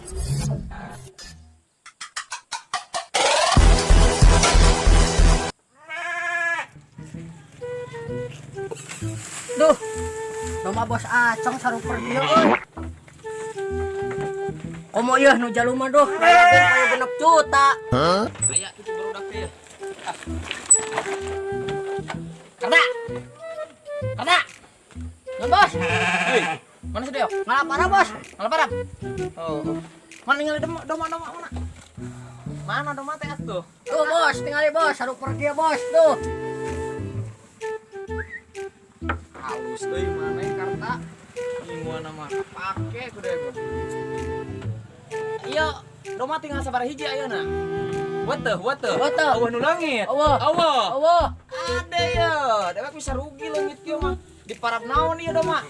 Duh, domba bos acong sarung pergi euy. Komo ieu nu jaluma duh, lagi aya 6 juta. Aya itu barudak teh. Kada. Kada. Ya bos. Hei, mana si Deok? Ngalapara bos. Ngalaparap. Oh. Mana ningali domba mana? Mana domba teh atuh? Tuh bos, tingali bos, sarung pergi ya bos, tuh. Halus euy mana karta. Ingua nama pake kudu ya. Iya, domba tinggal sabar hiji ayeuna. Weteuh. Eueuh nu langit. Allah. Ada ya, dewek bisa rugi langit kieu mah. Di parab naon ieu domba?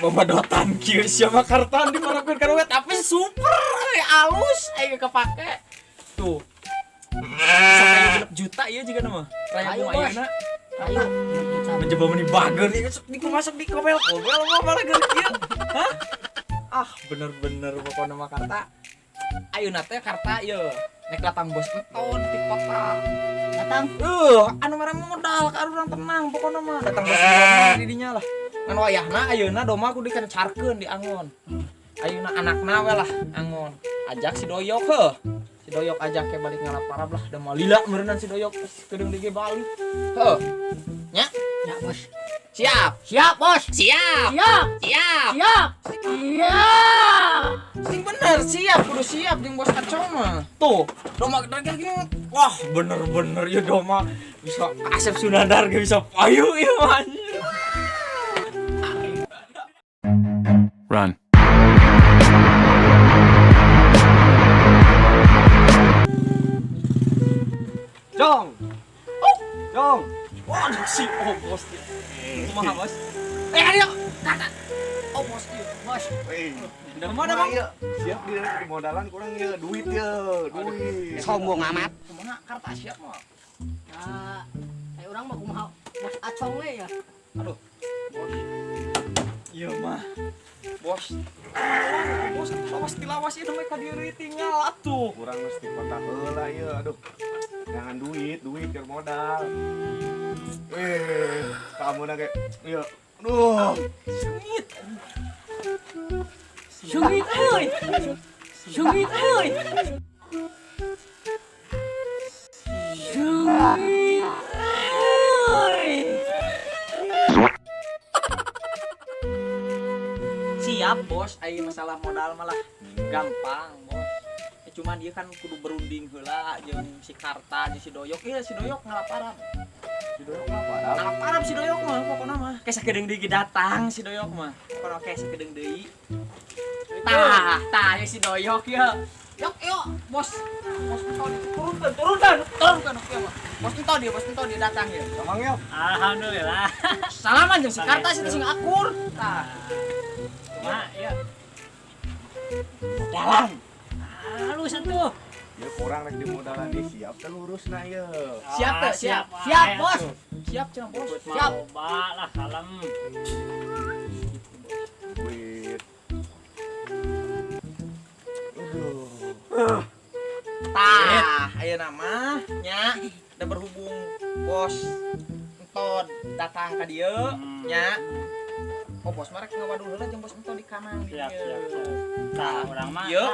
Bobodotan kieu sia mah kartan di parabkeun ka tapi super alus aya kepake. Tuh. Sampai 6 juta ieu jiga nama. Raya bunga ayeuna. Ayo. Mencoba meni bager ieu masuk di kobel mah malah geureuk kieu. Hah? Ah, bener-bener pokona mah karta. Ayeuna teh karta ieu. Nek datang bos enton di kota. Datang. Anu mere modal ka urang tenang pokona mah. Datang bos enton di dinya lah. Ngan wayahna ayeuna domba kudu dikencarkeun di angon. Ayeuna anakna we lah angon. Ajak si Doyok heuh. Si Doyok ajak ke balik ngalaparab lah. Da mah lila meureunnan si Doyok kedeung dige balik. Heuh. Nya? Ya bos. Siap. Siap bos. Siap. Siap. Siap. Siap. Siap. Sing bener siap kudu siap jeung bos acong mah. Tuh, domba gede gini. Wah, bener-bener ya domba bisa Asep Sunandar gak bisa payu ieu mah. Run. Jong. Jong. Wah, si bos. Kumaha bos? Ayo. Kakak. Oh, bos ieu. Bos. Udah mana bang? Siap di modalan kurang ya duit duit. Sombong amat. Kumaha karta siap mah? Nah, kayak orang mah kumaha bos acong we ya. Aduh. Bos. Iya mah. Bos. Bos lawas tilawas ieu mah ka dieu tinggal atuh. Kurang mesti kota heula ieu aduh. Jangan duit keur modal. Kamu na kayak iya. Aduh. Sengit. Sungit euy. Sungit euy. Sungit euy. Siap bos, aya masalah modal malah gampang bos. Cuman dia kan kudu berunding heula jeung si Karta jeung si Doyok. Iya si Doyok ngalaparab. Si Doyok apa? Ngalaparab si Doyok mah pokona mah. Kayak sakedeung deui datang si Doyok mah. Pokona kayak sakedeung deui. Tah ya si Doyok ya. Yok, bos. Bos turunkan. Oke, bos entah dia datang ya. Emang yuk. Alhamdulillah. Salaman jeung si Karta sih sing akur. Tah. Mak, ya. Dalang. Halus atuh. Ya kurang rek di modalan di siap teh lurusna ieu. Siap teh, siap. Siap bos. Siap cenah bos. Siap. Coba lah kalem. Duit. Tah, ayeuna mah nya da berhubung bos enton datang ka dieu nya. Oh bos marek ngawaduh heula jeung bos enton di kanan di Siap. dieu. Tah, urang mah. Ieu.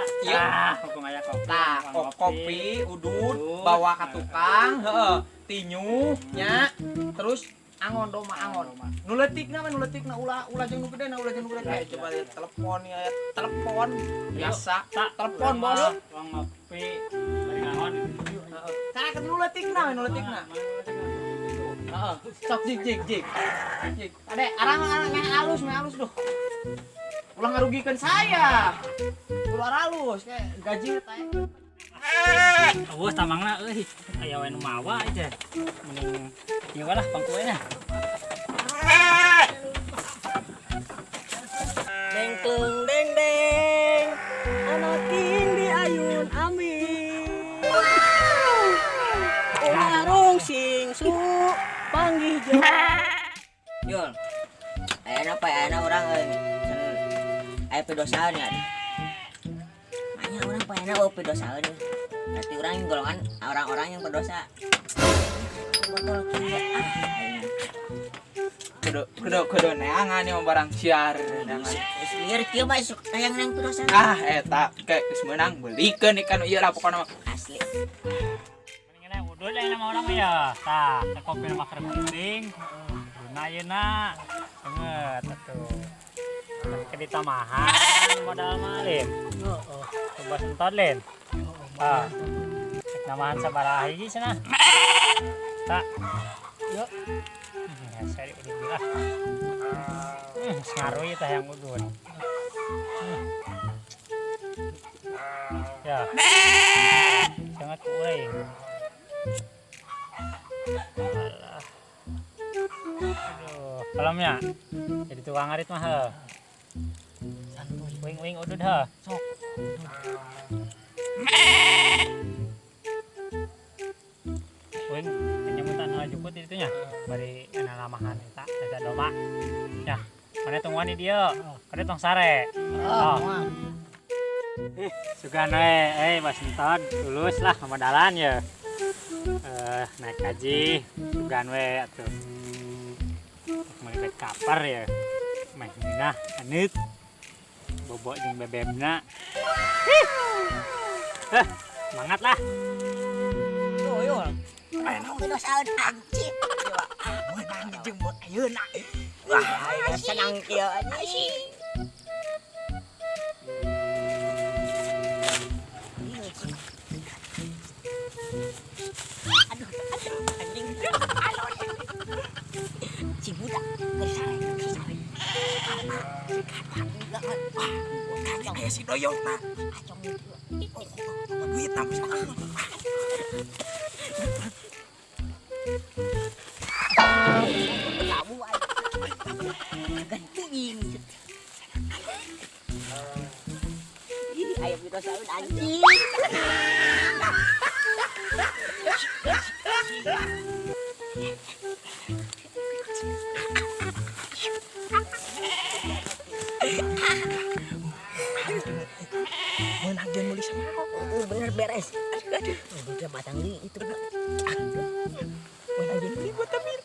Hukum aya kopi. Tah, kopi, udud, bawa ka tukang, heeh. Tinyu nya. Terus angon doma angon. Nu leutikna ulah jeung nu gedena, coba lihat telepon ya, telepon biasa. Telepon bos. Uang ngopi. Bari ngangon itu. Heeh. Cara nu leutikna. Heeh. Sok jig. Ade, arang halus duh. Ulah ngarugikeun saya. Keluar halus kayak gaji teh. Awas tamangna euy. Aya we nu mawa teh. Mending ieu lah pangkuenya. Deng deng. Anak indi ayun amin. Ularung sing su panggih jeung. Yul. Ayana urang euy. Aya pedosan ya. ayahna berdosa deh. Berarti orang yang golongan orang-orang yang berdosa. Botol kia. Kudu neangan yang barang siar neangan. Geus lieur kieu mah sok tayang nang berdosa. Eta kayak geus meunang beulikeun ikan ieu lah pokona mah. Asli. Mendingan udah lah nama orang ya. Tah, teh kopi mah keur penting. Duna ayeuna. Banget atuh. Ke ditamahan modal malin. Coba sentot len. Namahan sabaraha hiji cenah. Tak. Yuk. Ya saya udah bilang. Ngaruh ya teh yang udun. Ya. Sangat kuring. Alah. Aduh, kalamnya. Jadi tukang ngarit mah heuh. Wing udud heuh. Sok. Wing penyebutan jukut itunya bari ana lamahan eta ada doma. Ya, mana tungguan di dia. Kada tong sare. Oh. Sugan we, Mas Enton, lulus lah modalan ya. Naik haji, sugan we atuh. Melipet kapar ya. Meh minah anit. Bobok jeung bebebna. Semangat lah. Yo. Emang berdosa anjing. Mun nang dijemput ayeuna. Wah, senang kieu anjing. Aduh, anjing. Si budak kesare. Kali aya si doyokna. Acong Duit nampus kamu gantiin. Ih, ayam berdosa anjing. meunang jeung nulis sama Bener beres. Udah batang li itu. meunang jeung nulis buat tapi.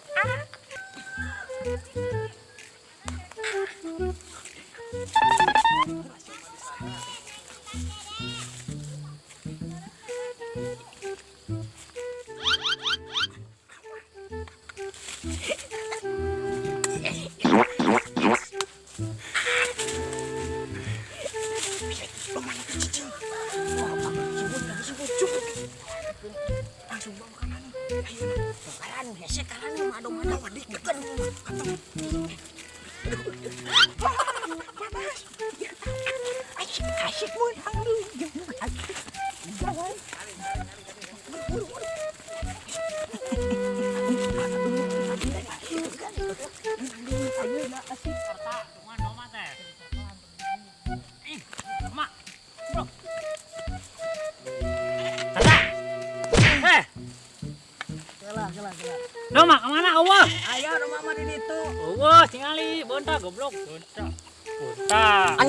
Doma kemana Allah? Ayo rumah mah di ditu. Allah tingali bonta goblok. Bonta.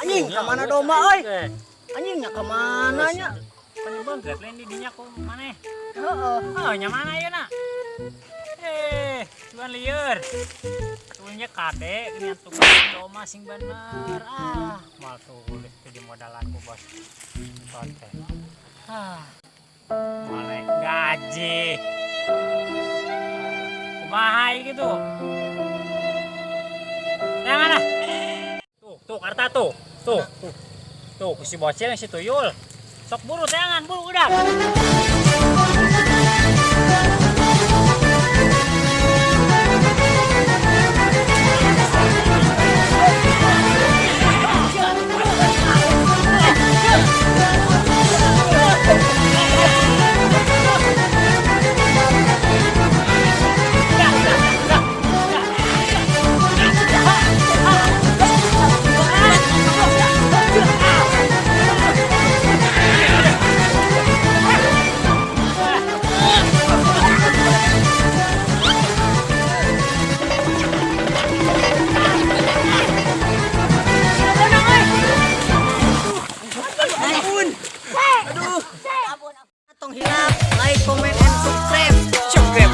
Anjing ka mana doma euy? Anjingnya ka mana nya? Kan beungkeut lain di dinya ku maneh. Heeh. Nya mana ayeuna? Tuan lieur. Tuanya kade geuning tukang doma sing bener. Mal tulis di modalanku bos. Konte. Mana gaji. Kumaha gitu. Yang mana? Tuh karta tuh. Tuh si bocil si tuyul. Sok buru tangan, buru udah.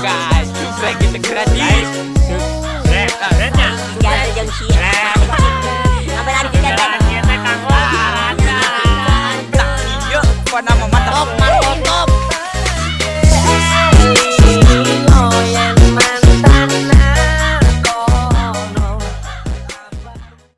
guys. Subrek kita gratis. Subscribe. Nya. Jangan jam siang.